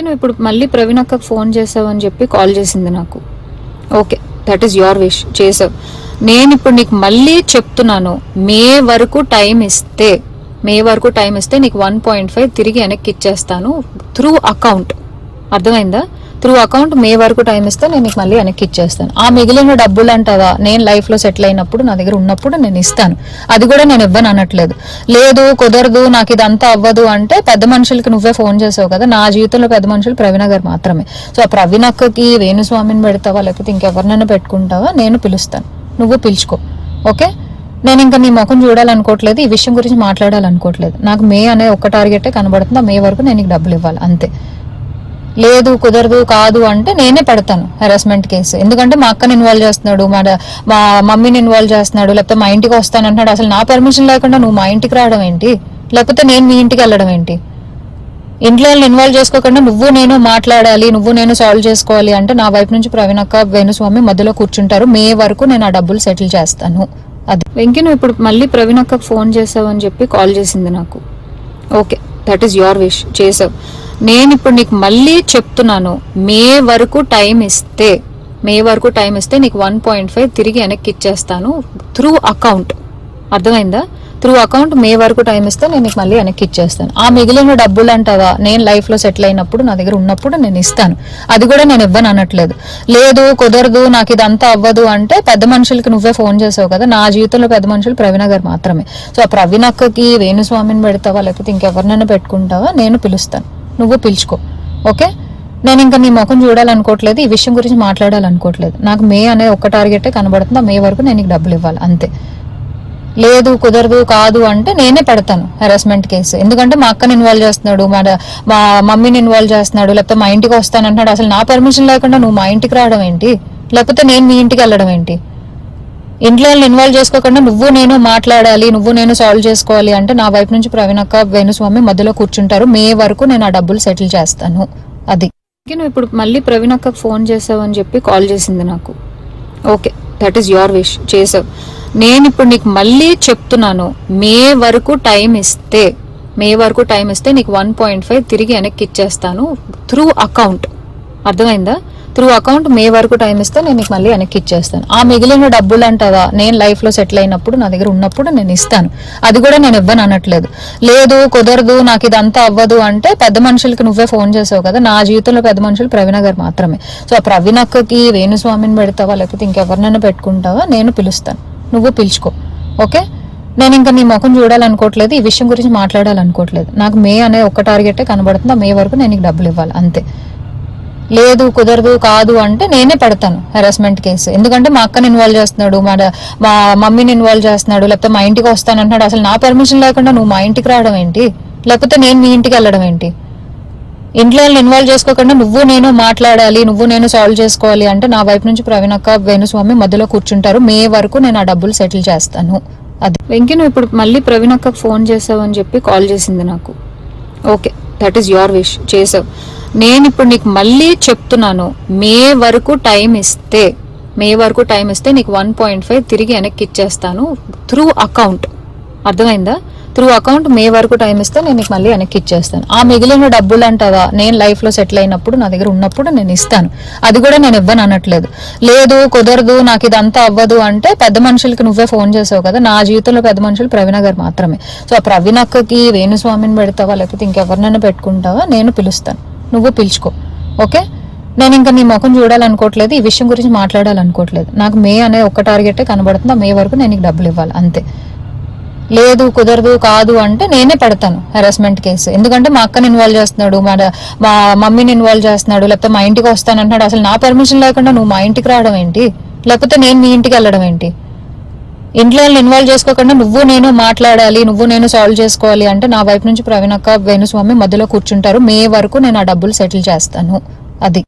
నువ్వు ఇప్పుడు మళ్ళీ ప్రవీణ్ అక్కకు ఫోన్ చేసావు అని చెప్పి కాల్ చేసింది నాకు. Okay, that is your wish, చేసావు. నేను ఇప్పుడు నీకు మళ్ళీ చెప్తున్నాను, మే వరకు టైం ఇస్తే నీకు 1.5 తిరిగి వెనక్కి ఇచ్చేస్తాను త్రూ అకౌంట్. అర్థమైందా? త్రూ అకౌంట్ మే వరకు టైం ఇస్తే నేను నీకు మళ్ళీ వెనక్కి ఇచ్చేస్తాను. ఆ మిగిలిన డబ్బులు అంటావా, నేను లైఫ్ లో సెటిల్ అయినప్పుడు నా దగ్గర ఉన్నప్పుడు నేను ఇస్తాను. అది కూడా నేను ఇవ్వను అనట్లేదు. లేదు కుదరదు, నాకు ఇదంతా అవ్వదు అంటే పెద్ద మనుషులకి నువ్వే ఫోన్ చేసావు కదా. నా జీవితంలో పెద్ద మనుషులు ప్రవీణ గారు మాత్రమే. సో ఆ ప్రవీణ అక్కకి వేణుస్వామిని పెడతావా లేకపోతే ఇంకెవరినైనా పెట్టుకుంటావా, నేను పిలుస్తాను, నువ్వు పిలుచుకో. ఓకే, నేను ఇంకా నీ ముఖం చూడాలనుకోవట్లేదు, ఈ విషయం గురించి మాట్లాడాలనుకోవట్లేదు. నాకు మే అనే ఒక్క టార్గెటే కనబడుతుంది, ఆ మే వరకు నేను నీకు డబ్బులు ఇవ్వాలి అంతే. లేదు కాదు అంటే నేనే పెడతాను హెరాస్మెంట్ కేసు. ఎందుకంటే మా అక్కని ఇన్వాల్వ్ చేస్తున్నాడు, మా మమ్మీని ఇన్వాల్వ్ చేస్తున్నాడు, లేకపోతే మా ఇంటికి వస్తాను అంటున్నాడు. అసలు నా పర్మిషన్ లేకుండా నువ్వు మా ఇంటికి రావడం ఏంటి, లేకపోతే నేను మీ ఇంటికి వెళ్ళడం ఏంటి? ఇంట్లో ఇన్వాల్వ్ చేసుకోకుండా నువ్వు నేను మాట్లాడాలి, నువ్వు నేను సాల్వ్ చేసుకోవాలి అంటే నా వైపు నుంచి ప్రవీణ్ అక్క వేణుస్వామి మధ్యలో కూర్చుంటారు. మే వరకు నేను ఆ డబ్బులు సెటిల్ చేస్తాను. అది వెంకీ, నువ్వు ఇప్పుడు మళ్ళీ ప్రవీణ్ అక్కకు ఫోన్ చేసావు అని చెప్పి కాల్ చేసింది నాకు. Okay, that is your wish, చేసావు. నేను ఇప్పుడు నీకు మళ్ళీ చెప్తున్నాను, మే వరకు టైం ఇస్తే నీకు 1.5 తిరిగి వెనక్కి ఇచ్చేస్తాను త్రూ అకౌంట్. అర్థమైందా? త్రూ అకౌంట్ మే వరకు టైం ఇస్తే నేను నీకు మళ్ళీ వెనక్కి ఇచ్చేస్తాను. ఆ మిగిలిన డబ్బులు అంటావా, నేను లైఫ్ లో సెటిల్ అయినప్పుడు నా దగ్గర ఉన్నప్పుడు నేను ఇస్తాను. అది కూడా నేను ఇవ్వను అనట్లేదు. లేదు కుదరదు, నాకు ఇదంతా అవ్వదు అంటే పెద్ద మనుషులకి నువ్వే ఫోన్ చేసావు కదా. నా జీవితంలో పెద్ద మనుషులు ప్రవీణ గారు మాత్రమే. సో ఆ ప్రవీణ అక్కకి వేణుస్వామిని పెడతావా లేకపోతే ఇంకెవరినైనా పెట్టుకుంటావా, నేను పిలుస్తాను, నువ్వు పిలుచుకో. ఓకే, నేను ఇంకా నీ ముఖం చూడాలనుకోవట్లేదు, ఈ విషయం గురించి మాట్లాడాలనుకోవట్లేదు. నాకు మే అనే ఒక్క టార్గెటే కనబడుతుంది, ఆ మే వరకు నేను నీకు డబ్బులు ఇవ్వాలి అంతే. లేదు కుదరదు కాదు అంటే నేనే పెడతాను హెరాస్మెంట్ కేసు. ఎందుకంటే మా అక్కని ఇన్వాల్వ్ చేస్తున్నాడు, మా మమ్మీని ఇన్వాల్వ్ చేస్తున్నాడు, లేకపోతే మా ఇంటికి వస్తాను అంటున్నాడు. అసలు నా పర్మిషన్ లేకుండా నువ్వు మా ఇంటికి రావడం ఏంటి, లేకపోతే నేను మీ ఇంటికి వెళ్ళడం ఏంటి? ఇంట్లో ఇన్వాల్వ్ చేసుకోకుండా నువ్వు నేను మాట్లాడాలి, నువ్వు నేను సాల్వ్ చేసుకోవాలి అంటే నా వైపు నుంచి ప్రవీణ్ అక్క వేణుస్వామి మధ్యలో కూర్చుంటారు. మే వరకు నేను ఆ డబ్బులు సెటిల్ చేస్తాను. అది నువ్వు ఇప్పుడు మళ్ళీ ప్రవీణ్ అక్కకు ఫోన్ చేసావు అని చెప్పి కాల్ చేసింది నాకు. Okay, that is your wish, చేసావు. నేను ఇప్పుడు నీకు మళ్ళీ చెప్తున్నాను, మే వరకు టైం ఇస్తే నీకు 1.5 తిరిగి వెనక్కి ఇచ్చేస్తాను త్రూ అకౌంట్. అర్థమైందా? త్రూ అకౌంట్ మే వరకు టైం ఇస్తే నేను నీకు మళ్ళీ వెనక్కి ఇచ్చేస్తాను. ఆ మిగిలిన డబ్బులు అంటావా, నేను లైఫ్ లో సెటిల్ అయినప్పుడు నా దగ్గర ఉన్నప్పుడు నేను ఇస్తాను. అది కూడా నేను ఇవ్వను అనట్లేదు. లేదు కుదరదు, నాకు ఇదంతా అవ్వదు అంటే పెద్ద మనుషులకి నువ్వే ఫోన్ చేసావు కదా. నా జీవితంలో పెద్ద మనుషులు ప్రవీణ గారు మాత్రమే. సో ఆ ప్రవీణ్ అక్కకి వేణుస్వామిని పెడతావా లేకపోతే ఇంకెవరినైనా పెట్టుకుంటావా, నేను పిలుస్తాను, నువ్వు పిలుచుకో. ఓకే, నేను ఇంకా నీ ముఖం చూడాలనుకోవట్లేదు, ఈ విషయం గురించి మాట్లాడాలనుకోవట్లేదు. నాకు మే అనే ఒక్క టార్గెటే కనబడుతుంది, ఆ మే వరకు నేను నీకు డబ్బులు ఇవ్వాలి అంతే. లేదు కుదరదు కాదు అంటే నేనే పెడతాను హెరాస్మెంట్ కేసు. ఎందుకంటే మా అక్కని ఇన్వాల్వ్ చేస్తున్నాడు, మా మమ్మీని ఇన్వాల్వ్ చేస్తున్నాడు, లేకపోతే మా ఇంటికి వస్తాను అంటున్నాడు. అసలు నా పర్మిషన్ లేకుండా నువ్వు మా ఇంటికి రావడం ఏంటి, లేకపోతే నేను మీ ఇంటికి వెళ్ళడం ఏంటి? ఇంట్లో ఇన్వాల్వ్ చేసుకోకుండా నువ్వు నేను మాట్లాడాలి, నువ్వు నేను సాల్వ్ చేసుకోవాలి అంటే నా వైపు నుంచి ప్రవీణ్ అక్క వేణుస్వామి మధ్యలో కూర్చుంటారు. మే వరకు నేను ఆ డబ్బులు సెటిల్ చేస్తాను. అది వెంకీ, నువ్వు ఇప్పుడు మళ్ళీ ప్రవీణ్ అక్కకు ఫోన్ చేసావు అని చెప్పి కాల్ చేసింది నాకు. Okay, that is your wish, చేసావు. నేను ఇప్పుడు నీకు మళ్ళీ చెప్తున్నాను, మే వరకు టైం ఇస్తే నీకు 1.5 తిరిగి వెనక్కి ఇచ్చేస్తాను త్రూ అకౌంట్. అర్థమైందా? త్రూ అకౌంట్ మే వరకు టైం ఇస్తే నేను నీకు మళ్ళీ వెనక్కి ఇచ్చేస్తాను. ఆ మిగిలిన డబ్బులు అంటావా, నేను లైఫ్ లో సెటిల్ అయినప్పుడు నా దగ్గర ఉన్నప్పుడు నేను ఇస్తాను. అది కూడా నేను ఇవ్వను అనట్లేదు. లేదు కుదరదు, నాకు ఇదంతా అవ్వదు అంటే పెద్ద మనుషులకి నువ్వే ఫోన్ చేసావు కదా. నా జీవితంలో పెద్ద మనుషులు ప్రవీణ గారు మాత్రమే. సో ఆ ప్రవీణ్ అక్కకి వేణుస్వామిని పెడతావా లేకపోతే ఇంకెవరినైనా పెట్టుకుంటావా, నేను పిలుస్తాను, నువ్వు పిలుచుకో. ఓకే, నేను ఇంకా నీ ముఖం చూడాలనుకోవట్లేదు, ఈ విషయం గురించి మాట్లాడాలనుకోవట్లేదు. నాకు మే అనే ఒక్క టార్గెటే కనబడుతుంది, ఆ మే వరకు నేను నీకు డబ్బులు ఇవ్వాలి అంతే. లేదు కుదరదు కాదు అంటే నేనే పెడతాను హెరాస్మెంట్ కేసు. ఎందుకంటే మా అక్కని ఇన్వాల్వ్ చేస్తున్నాడు, మా మమ్మీని ఇన్వాల్వ్ చేస్తున్నాడు, లేకపోతే మా ఇంటికి వస్తాను అంటున్నాడు. అసలు నా పర్మిషన్ లేకుండా నువ్వు మా ఇంటికి రావడం ఏంటి, లేకపోతే నేను మీ ఇంటికి వెళ్ళడం ఏంటి? ఇంట్లో ఇన్వాల్వ్ చేసుకోకుండా నువ్వు నేను మాట్లాడాలి, నువ్వు నేను సాల్వ్ చేసుకోవాలి అంటే నా వైపు నుంచి ప్రవీణ్ అక్క వేణుస్వామి మధ్యలో కూర్చుంటారు. మే వరకు నేను ఆ డబ్బులు సెటిల్ చేస్తాను. అది